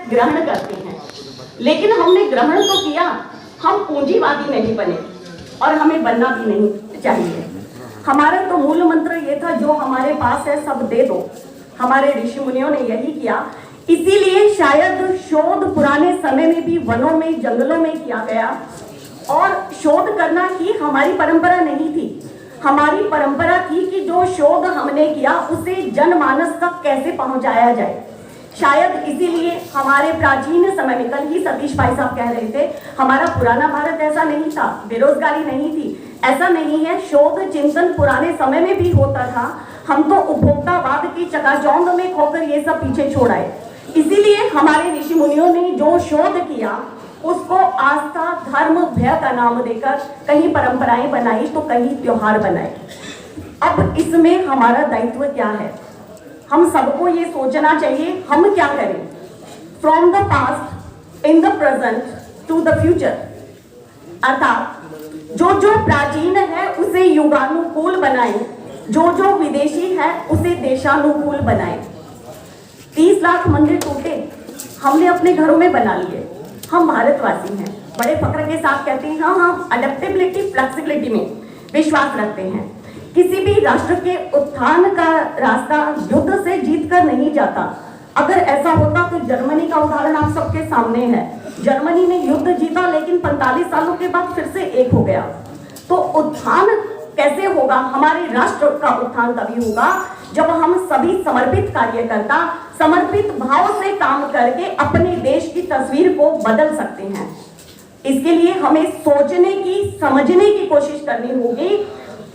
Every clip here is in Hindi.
ग्रहण करते हैं, लेकिन हमने ग्रहण तो किया, हम पूंजीवादी नहीं बने और हमें बनना भी नहीं चाहिए। हमारा तो मूल मंत्र ये था, जो हमारे पास है सब दे दो। हमारे ऋषि मुनियों ने यही किया, इसीलिए शायद शोध पुराने समय में भी वनों में, जंगलों में किया गया, और शोध करना ही हमारी परंपरा नहीं थी। हमारी परंपरा थी कि जो शोध हमने किया उसे जनमानस तक कैसे पहुंचाया जाए। शायद इसीलिए हमारे प्राचीन समय में, कल ही सतीश भाई साहब कह रहे थे, हमारा पुराना भारत ऐसा नहीं था, बेरोजगारी नहीं थी, ऐसा नहीं है। शोध चिंतन पुराने समय में भी होता था। हम तो उपभोक्तावाद की चकाचौंध में खोकर ये सब पीछे छोड़ आए। इसीलिए हमारे ऋषि मुनियों ने जो शोध किया उसको आस्था, धर्म, भय का नाम देकर कहीं परंपराएं बनाई तो कहीं त्योहार बनाए। अब इसमें हमारा दायित्व क्या है? हम सबको ये सोचना चाहिए हम क्या करें। From the past, in the present, to the future. अर्थात जो जो प्राचीन है उसे युगानुकूल बनाए, जो जो विदेशी है उसे देशानुकूल बनाए। 30 लाख मंदिर टूटे, हमने अपने घरों में बना लिए। हम भारतवासी हैं, बड़े फक्र के साथ कहते हैं हाँ हम अडेप्टेबिलिटी, फ्लेक्सिबिलिटी में विश्वास रखते हैं। किसी भी राष्ट्र के उत्थान का रास्ता युद्ध से जीत कर नहीं जाता। अगर ऐसा होता तो जर्मनी का उदाहरण आप सबके सामने है। जर्मनी ने युद्ध जीता लेकिन 45 सालों के बाद फिर से एक हो गया। तो उत्थान कैसे होगा? हमारे राष्ट्र का उत्थान तभी होगा जब हम सभी समर्पित कार्यकर्ता समर्पित भाव से काम करके अपने देश की तस्वीर को बदल सकते हैं। इसके लिए हमें सोचने की, समझने की कोशिश करनी होगी,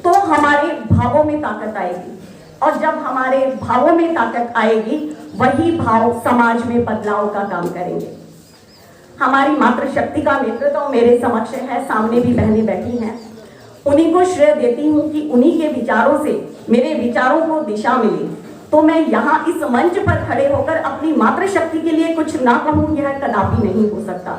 तो हमारे भावों में ताकत आएगी। और जब हमारे भावों में ताकत आएगी, वही भाव समाज में बदलाव का काम करेंगे। हमारी मातृशक्ति का नेतृत्व मेरे समक्ष है, सामने भी बहनें बैठी हैं। उन्हीं को श्रेय देती हूँ कि उन्हीं के विचारों से मेरे विचारों को दिशा मिली। तो मैं यहाँ इस मंच पर खड़े होकर अपनी मातृशक्ति के लिए कुछ ना कहूँ, यह कदापि नहीं हो सकता।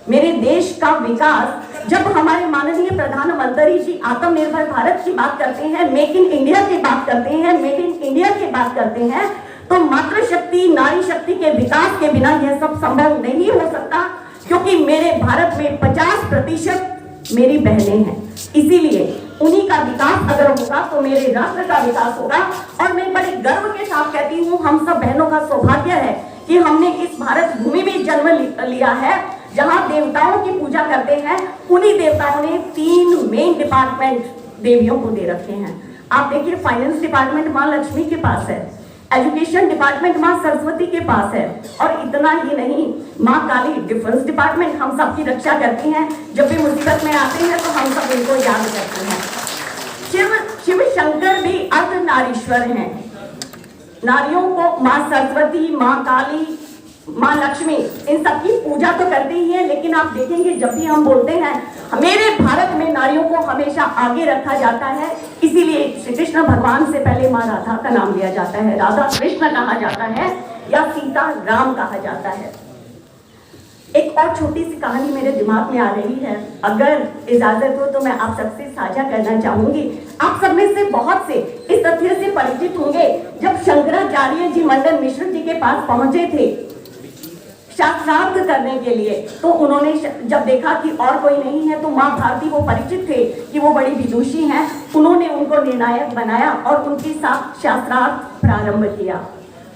मेरे देश का विकास, जब हमारे माननीय प्रधानमंत्री जी आत्मनिर्भर भारत की बात करते हैं, मेक इन इंडिया की बात करते हैं, मेड इन इंडिया की बात करते हैं, तो मातृशक्ति, नारी शक्ति के विकास के बिना यह सब संभव नहीं हो सकता। क्योंकि मेरे भारत में 50% मेरी बहनें हैं, इसीलिए उन्हीं का विकास अगर होगा तो मेरे राष्ट्र का विकास होगा। और मैं बड़े गर्व के साथ कहती हूँ, हम सब बहनों का सौभाग्य है कि हमने इस भारत भूमि में जन्म लिया है, जहाँ देवताओं की पूजा करते हैं। उन्हीं देवताओं ने 3 मेन डिपार्टमेंट देवियों को दे रखे हैं। आप देखिए, फाइनेंस डिपार्टमेंट माँ लक्ष्मी के पास है, एजुकेशन डिपार्टमेंट माँ सरस्वती के पास है, और इतना ही नहीं, माँ काली डिफेंस डिपार्टमेंट हम सबकी रक्षा करती हैं। जब भी मुसीबत में आते हैं तो हम सब इनको याद करते हैं। शिव शंकर भी अर्धनारीश्वर हैं। नारियों को माँ सरस्वती, माँ काली, माँ लक्ष्मी, इन सबकी पूजा तो करते ही है। लेकिन आप देखेंगे, जब भी हम बोलते हैं, मेरे भारत में नारियों को हमेशा आगे रखा जाता है। इसीलिए श्री कृष्ण भगवान से पहले माँ राधा का नाम लिया जाता है, राधा कृष्ण कहा जाता है या सीता राम कहा जाता है। एक और छोटी सी कहानी मेरे दिमाग में आ रही है, अगर इजाजत हो तो मैं आप सबसे साझा करना चाहूंगी। आप सब में से बहुत से इस तथ्य से परिचित होंगे, जब शंकराचार्य जी मंडन मिश्र जी के पास पहुंचे थे शास्त्रार्थ करने के लिए, तो उन्होंने जब देखा कि और कोई नहीं है, तो माँ भारती को परिचित थे कि वो बड़ी विदुषी हैं। उन्होंने उनको निर्णायक बनाया और उनके साथ शास्त्रार्थ प्रारंभ किया।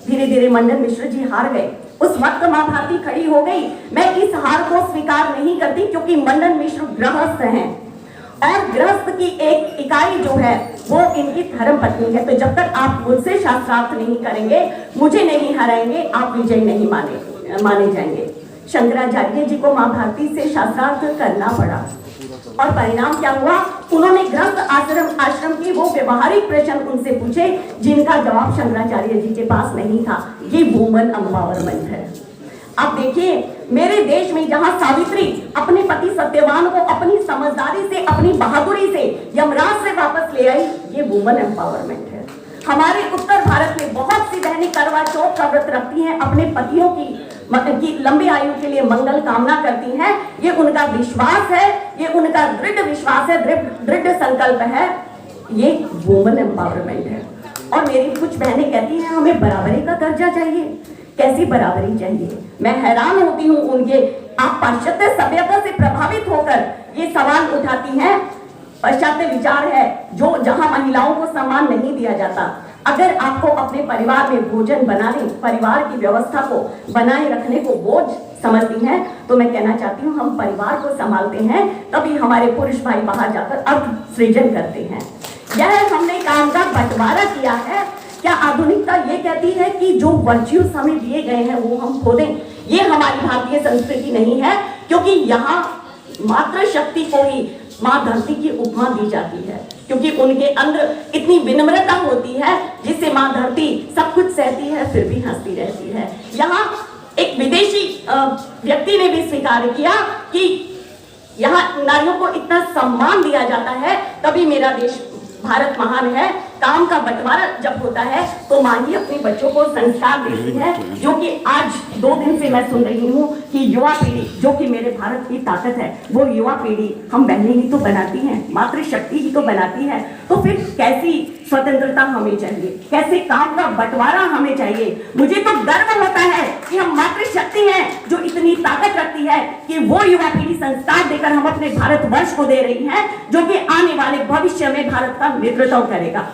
धीरे धीरे मंडन मिश्र जी हार गए। उस वक्त माँ भारती खड़ी हो गई, मैं इस हार को स्वीकार नहीं करती, क्योंकि मंडन मिश्र गृहस्थ हैं और गृहस्थ की एक इकाई जो है वो इनकी धर्म पत्नी है। तो जब तक आप मुझसे शास्त्रार्थ नहीं करेंगे, मुझे नहीं हराएंगे, आप विजयी नहीं माने जाएंगे। शंकराचार्य जी को माँ भारती से शास्त्रार्थ करना पड़ा और परिणाम क्या हुआ? उन्होंने गृहस्थ आश्रम की वो व्यवहारिक प्रश्न उनसे पूछे जिनका जवाब शंकराचार्य जी के पास नहीं था। ये वुमन एम्पावरमेंट है। आप देखिए, मेरे देश में जहां सावित्री अपने पति सत्यवान को अपनी समझदारी से, अपनी बहादुरी से यमराज से वापस ले आई, ये वुमन एम्पावरमेंट है। हमारे उत्तर भारत में बहुत सी बहनें करवा चौथ का व्रत रखती हैं, अपने पतियों की लंबी आयु के लिए मंगल कामना करती हैं। ये उनका विश्वास है, ये उनका दृढ़ विश्वास है, दृढ़ संकल्प है। ये वुमन एम्पावरमेंट है। और मेरी कुछ बहनें कहती हैं हमें बराबरी का दर्जा चाहिए। कैसी बराबरी चाहिए। मैं हैरान होती हूँ उनके, आप पाश्चात्य सभ्यता से प्रभावित होकर ये सवाल उठाती हैं। पाश्चात्य विचार है जो जहां महिलाओं को सम्मान नहीं दिया जाता। अगर आपको अपने परिवार में भोजन बनाने, परिवार की व्यवस्था को बनाए रखने को बोझ समझती हैं, तो मैं कहना चाहती हूँ हम परिवार को संभालते हैं, तभी हमारे पुरुष भाई बाहर जाकर अर्थ सृजन करते हैं। यह हमने काम का बंटवारा किया है। क्या आधुनिकता ये कहती है कि जो वर्च्यूज हमें दिए गए हैं वो हम खो दें? ये हमारी भारतीय संस्कृति नहीं है, क्योंकि यहाँ मातृशक्ति को ही माँ धरती की उपमा दी जाती है, क्योंकि उनके अंदर इतनी विनम्रता होती है जिससे माँ धरती सब कुछ सहती है फिर भी हंसती रहती है। यहाँ एक विदेशी व्यक्ति ने भी स्वीकार किया कि यहाँ नारियों को इतना सम्मान दिया जाता है, तभी मेरा देश भारत महान है। काम का बंटवारा जब होता है तो माँ ही अपने बच्चों को संस्कार देती है, जो कि आज 2 दिन से मैं सुन रही हूँ कि युवा पीढ़ी, जो कि मेरे भारत की ताकत है, वो युवा पीढ़ी हम बहनें ही तो बनाती हैं, मातृशक्ति ही तो बनाती है। तो फिर कैसी स्वतंत्रता हमें चाहिए, कैसे काम का बंटवारा हमें चाहिए। मुझे तो गर्व होता है कि हम मातृशक्ति हैं जो इतनी ताकत रखती है कि वो युवा पीढ़ी संस्कार देकर हम अपने भारतवर्ष को दे रही है, जो कि आने वाले भविष्य में भारत का नेतृत्व करेगा।